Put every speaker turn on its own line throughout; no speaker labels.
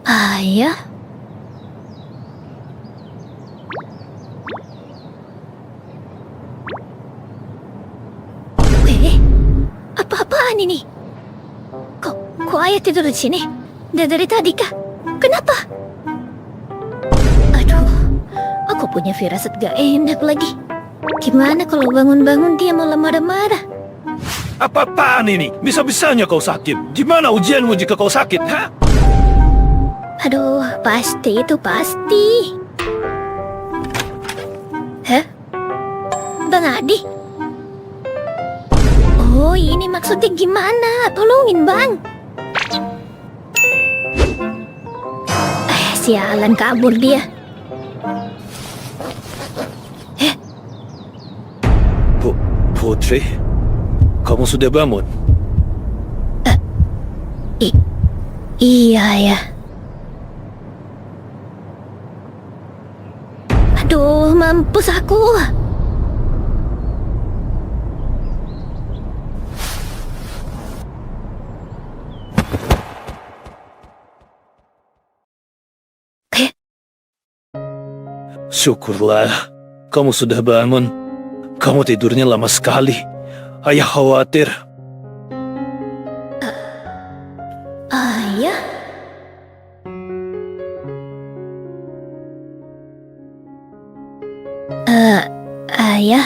Ayah? Apa-apaan ini? Kok ayah tidur di sini? Dari tadi kah? Kenapa? Aduh, aku punya firasat gak enak lagi. Gimana kalau bangun-bangun dia malah marah-marah?
Apa-apaan ini? Bisa-bisanya kau sakit. Gimana ujianmu jika kau sakit, ha?
Aduh, pasti itu pasti. Hah? Bang Adi? Oh, ini maksudnya gimana? Tolongin, Bang. Sialan, kabur dia.
Putri, kamu sudah bangun?
Iya ya. Aduh, mampus aku.
Syukurlah, kamu sudah bangun. Kamu tidurnya lama sekali. Ayah khawatir.
Ayah? Ayah,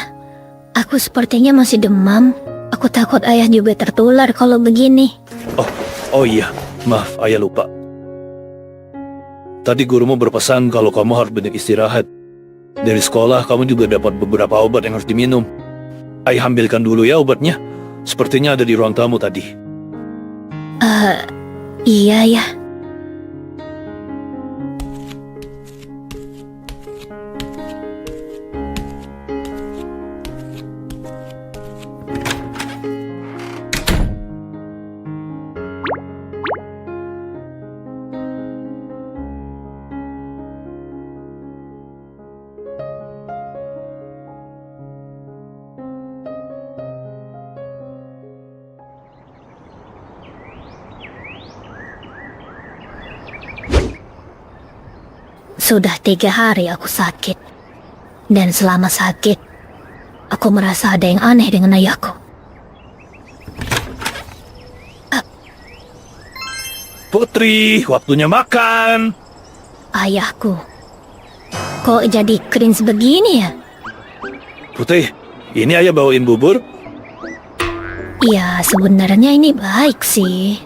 aku sepertinya masih demam. Aku takut ayah juga tertular kalau begini.
Oh iya, maaf, ayah lupa. Tadi gurumu berpesan kalau kamu harus banyak istirahat. Dari sekolah kamu juga dapat beberapa obat yang harus diminum. Ayah ambilkan dulu ya obatnya. Sepertinya ada di ruang tamu tadi.
Iya ya. Sudah 3 hari aku sakit. Dan selama sakit, aku merasa ada yang aneh dengan ayahku.
Putri, waktunya makan.
Ayahku, kok jadi cringe begini ya?
Putri, ini ayah bawain bubur.
Ya, sebenarnya ini baik sih.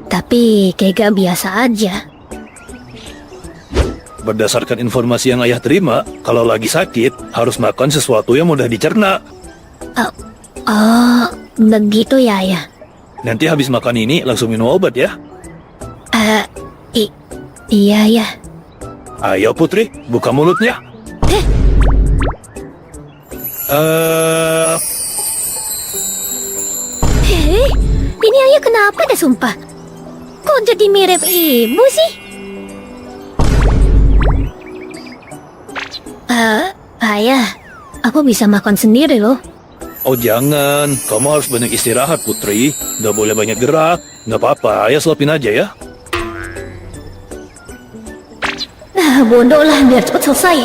Tapi kayak gak biasa aja.
Berdasarkan informasi yang ayah terima, kalau lagi sakit, harus makan sesuatu yang mudah dicerna.
Oh, begitu ya, ayah.
Nanti habis makan ini, langsung minum obat ya.
Iya ya.
Ayo Putri, buka mulutnya.
Hei, ini ayah kenapa dah sumpah? Kok jadi mirip ibu sih? Ayah, aku bisa makan sendiri loh.
Oh jangan, kamu harus banyak istirahat Putri. Nggak boleh banyak gerak. Nggak apa-apa, ayah suapin aja ya.
Bodoh lah, biar cepat selesai.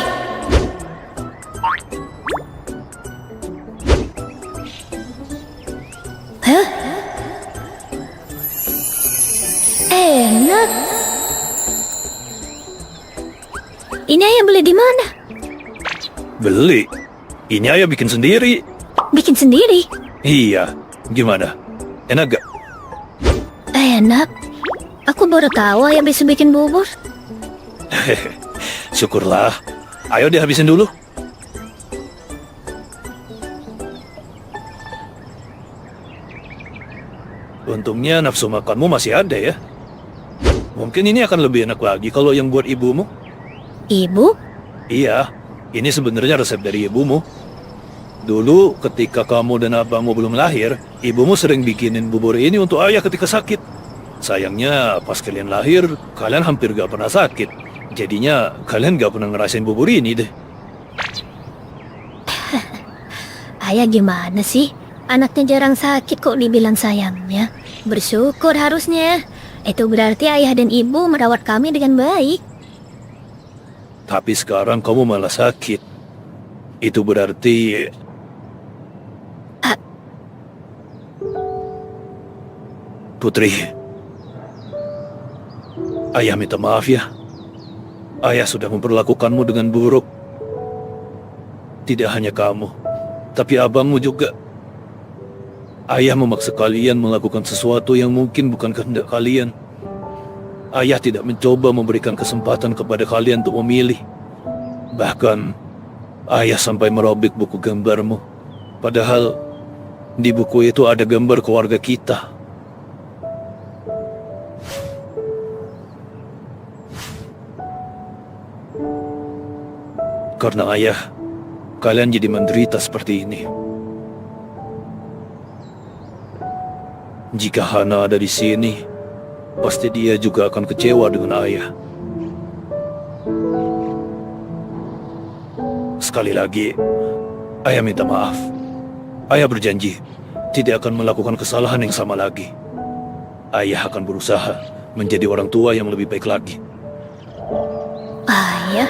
Hah? Enak. Ini ayah beli di mana?
Beli? Ini ayah bikin sendiri.
Bikin sendiri?
Iya, gimana? Enak gak?
Enak. Aku baru tahu ayah bisa bikin bubur.
Syukurlah. Ayo dihabisin dulu. Untungnya nafsu makanmu masih ada ya. Mungkin ini akan lebih enak lagi kalau yang buat ibumu.
Ibu?
Iya, ini sebenarnya resep dari ibumu. Dulu ketika kamu dan abangmu belum lahir, ibumu sering bikinin bubur ini untuk ayah ketika sakit. Sayangnya pas kalian lahir, kalian hampir gak pernah sakit. Jadinya kalian gak pernah ngerasain bubur ini deh.
Ayah gimana sih? Anaknya jarang sakit kok dibilang sayangnya. Bersyukur harusnya. Itu berarti ayah dan ibu merawat kami dengan baik.
Tapi sekarang kamu malah sakit. Itu berarti...
Ah.
Putri, ayah minta maaf ya. Ayah sudah memperlakukanmu dengan buruk. Tidak hanya kamu, tapi abangmu juga. Ayah memaksa kalian melakukan sesuatu yang mungkin bukan kehendak kalian. Ayah tidak mencoba memberikan kesempatan kepada kalian untuk memilih. Bahkan, ayah sampai merobek buku gambarmu. Padahal, di buku itu ada gambar keluarga kita. Karena ayah, kalian jadi menderita seperti ini. Jika Hana ada di sini, pasti dia juga akan kecewa dengan ayah. Sekali lagi, ayah minta maaf. Ayah berjanji tidak akan melakukan kesalahan yang sama lagi. Ayah akan berusaha menjadi orang tua yang lebih baik lagi.
Ayah?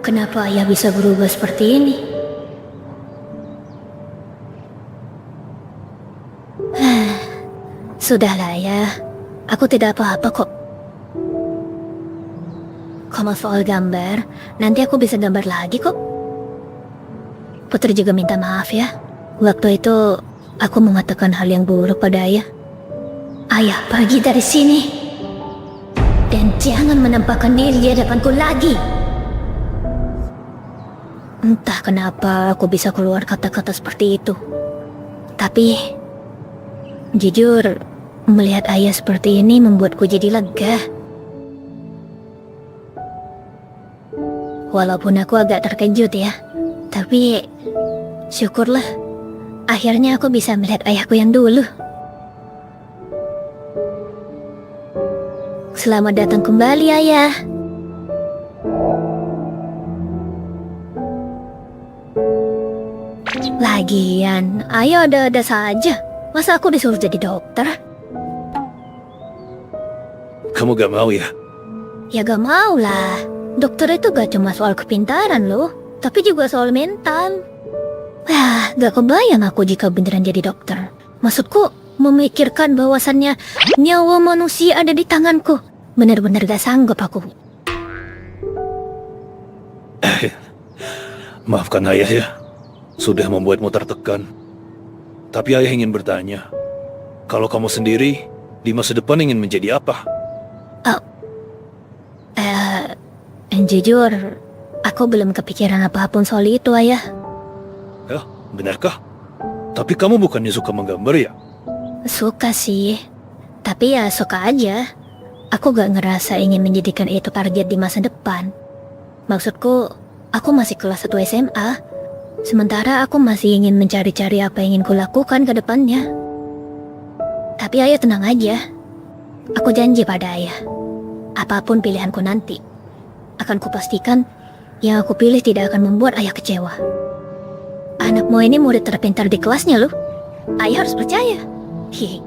Kenapa ayah bisa berubah seperti ini? Sudahlah ya, aku tidak apa-apa kok. Kalau soal gambar, nanti aku bisa gambar lagi kok. Putri juga minta maaf ya. Waktu itu, aku mengatakan hal yang buruk pada ayah. Ayah pergi dari sini. Dan jangan menampakkan diri di hadapanku lagi. Entah kenapa aku bisa keluar kata-kata seperti itu. Tapi, jujur, melihat ayah seperti ini membuatku jadi lega. Walaupun aku agak terkejut ya, tapi syukurlah akhirnya aku bisa melihat ayahku yang dulu. Selamat datang kembali, ayah. Lagian, ayah ada-ada saja. Masa aku disuruh jadi dokter?
Kamu gak mau ya?
Ya gak mau lah. Dokter itu gak cuma soal kepintaran loh, tapi juga soal mental. Wah, gak kebayang aku jika beneran jadi dokter. Maksudku, memikirkan bahwasannya nyawa manusia ada di tanganku. Bener-bener gak sanggup aku.
Maafkan ayah ya, sudah membuatmu tertekan. Tapi ayah ingin bertanya, kalau kamu sendiri, di masa depan ingin menjadi apa?
Jujur, aku belum kepikiran apapun soal itu, ayah.
Ya, benarkah? Tapi kamu bukannya suka menggambar ya?
Suka sih, tapi ya suka aja. Aku gak ngerasa ingin menjadikan itu target di masa depan. Maksudku, aku masih kelas 1 SMA. Sementara aku masih ingin mencari-cari apa yang ingin kulakukan ke depannya. Tapi ayah tenang aja. Aku janji pada ayah, apapun pilihanku nanti, akan kupastikan yang aku pilih tidak akan membuat ayah kecewa. Anakmu ini murid terpintar di kelasnya loh. Ayah harus percaya. Hihi.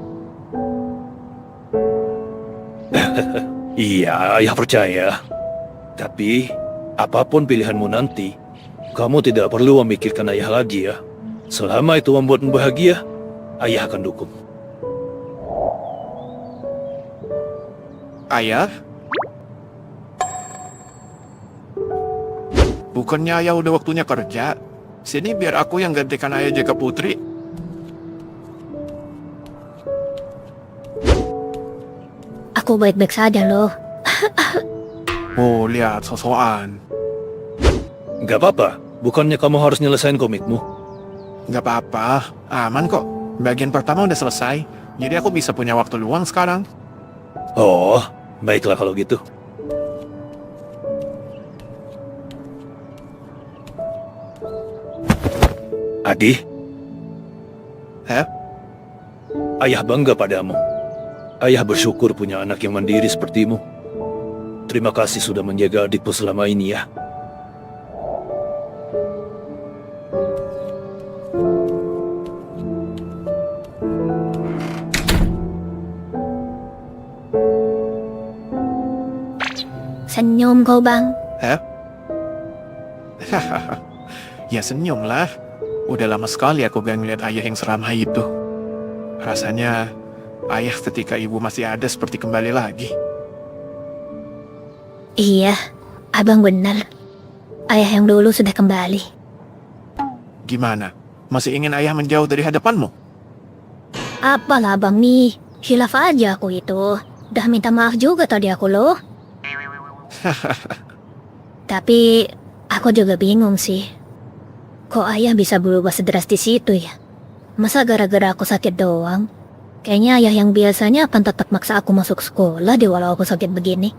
Iya, ayah percaya. Tapi, apapun pilihanmu nanti, kamu tidak perlu memikirkan ayah lagi ya. Selama itu membuatmu bahagia, ayah akan dukung.
Ayah? Bukannya ayah udah waktunya kerja? Sini biar aku yang gantikan ayah jaga Putri.
Aku baik-baik saja loh.
Oh, lihat sosokan.
Gak apa-apa, bukannya kamu harus nyelesain komikmu?
Gak apa-apa, aman kok. Bagian pertama udah selesai, jadi aku bisa punya waktu luang sekarang.
Oh, baiklah kalau gitu. Adi,
Hah?
ayah bangga padamu. Ayah bersyukur punya anak yang mandiri sepertimu. Terima kasih sudah menjaga adikku selama ini ya.
Senyum kau bang.
Ya senyumlah. Udah lama sekali aku gak ngeliat ayah yang seramah itu. Rasanya ayah ketika ibu masih ada seperti kembali lagi.
Iya, abang benar. Ayah yang dulu sudah kembali.
Gimana? Masih ingin ayah menjauh dari hadapanmu?
Apalah abang nih, hilaf aja aku itu. Dah minta maaf juga tadi aku loh. Tapi aku juga bingung sih. Kok ayah bisa berubah sedrastis itu ya? Masa gara-gara aku sakit doang? Kayaknya ayah yang biasanya akan tetap maksa aku masuk sekolah deh walau aku sakit begini.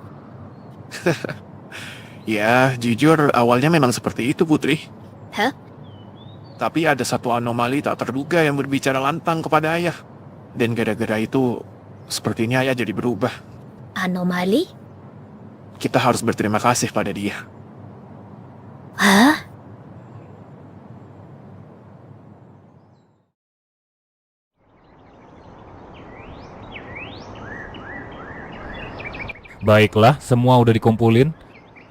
Ya, jujur awalnya memang seperti itu, Putri.
Hah?
Tapi ada satu anomali tak terduga yang berbicara lantang kepada ayah. Dan gara-gara itu, sepertinya ayah jadi berubah.
Anomali?
Kita harus berterima kasih pada dia.
Hah?
Baiklah, semua udah dikumpulin.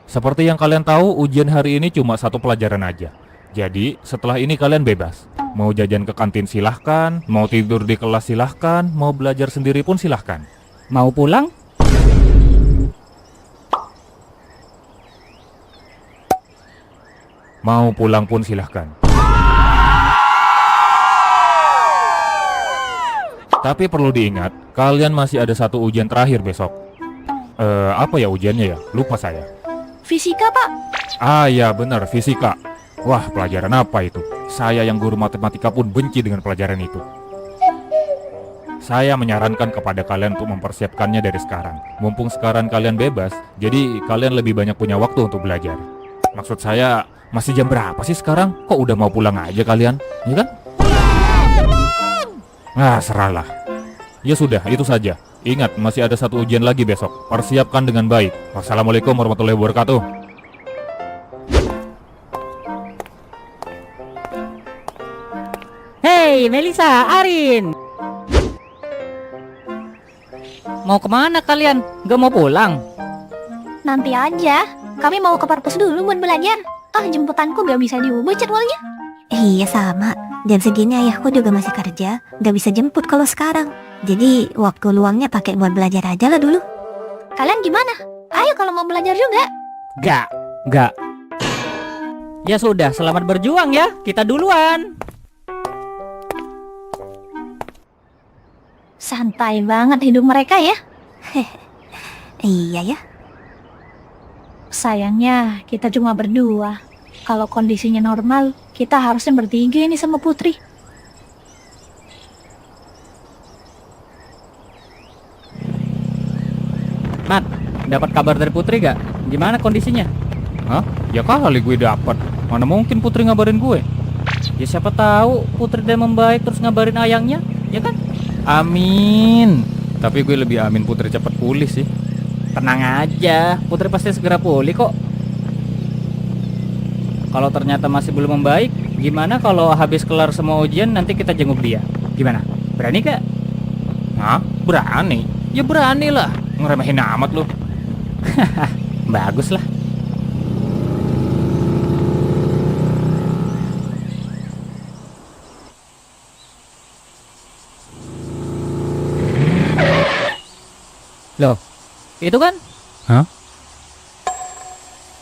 Seperti yang kalian tahu, ujian hari ini cuma satu pelajaran aja. Jadi, setelah ini kalian bebas. Mau jajan ke kantin silahkan, mau tidur di kelas silahkan, mau belajar sendiri pun silahkan.
Mau pulang?
Mau pulang pun silahkan. Tapi perlu diingat, kalian masih ada satu ujian terakhir besok. Apa ya ujiannya ya? Lupa saya.
Fisika, Pak.
Ah ya benar, fisika. Wah, pelajaran apa itu? Saya yang guru matematika pun benci dengan pelajaran itu. Saya menyarankan kepada kalian untuk mempersiapkannya dari sekarang. Mumpung sekarang kalian bebas, jadi kalian lebih banyak punya waktu untuk belajar. Maksud saya, masih jam berapa sih sekarang? Kok udah mau pulang aja kalian? Iya kan? Ah, serahlah. Ya sudah, itu saja. Ingat, masih ada satu ujian lagi besok. Persiapkan dengan baik. Wassalamualaikum warahmatullahi wabarakatuh.
Hei, Melisa, Arin. Mau kemana kalian? Gak mau pulang?
Nanti aja. Kami mau ke perpus dulu buat belajar. Jemputanku gak bisa diubah jadwalnya.
Iya sama, jam segini ayahku juga masih kerja, gak bisa jemput kalau sekarang. Jadi waktu luangnya pakai buat belajar aja lah dulu.
Kalian gimana? Ayo kalau mau belajar juga.
Gak. Ya sudah, selamat berjuang ya. Kita duluan.
Santai banget hidup mereka ya.
Iya ya.
Sayangnya kita cuma berdua. Kalau kondisinya normal, kita harusnya bertiga nih sama Putri.
Mat, dapat kabar dari Putri gak? Gimana kondisinya?
Hah? Ya kali gue dapat. Mana mungkin Putri ngabarin gue?
Ya siapa tahu Putri udah membaik terus ngabarin ayangnya, ya kan?
Amin. Tapi gue lebih amin Putri cepat pulih sih.
Tenang aja, Putri pasti segera pulih kok. Kalau ternyata masih belum membaik, gimana kalau habis kelar semua ujian nanti kita jenguk dia? Gimana? Berani gak?
Hah? Berani? Ya berani lah. Ngeremehin amat lu.
Bagus lah. Loh, itu kan?
Hah?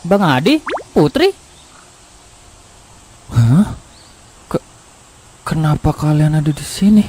Bang Adi, Putri.
Hah? Kenapa kalian ada di sini?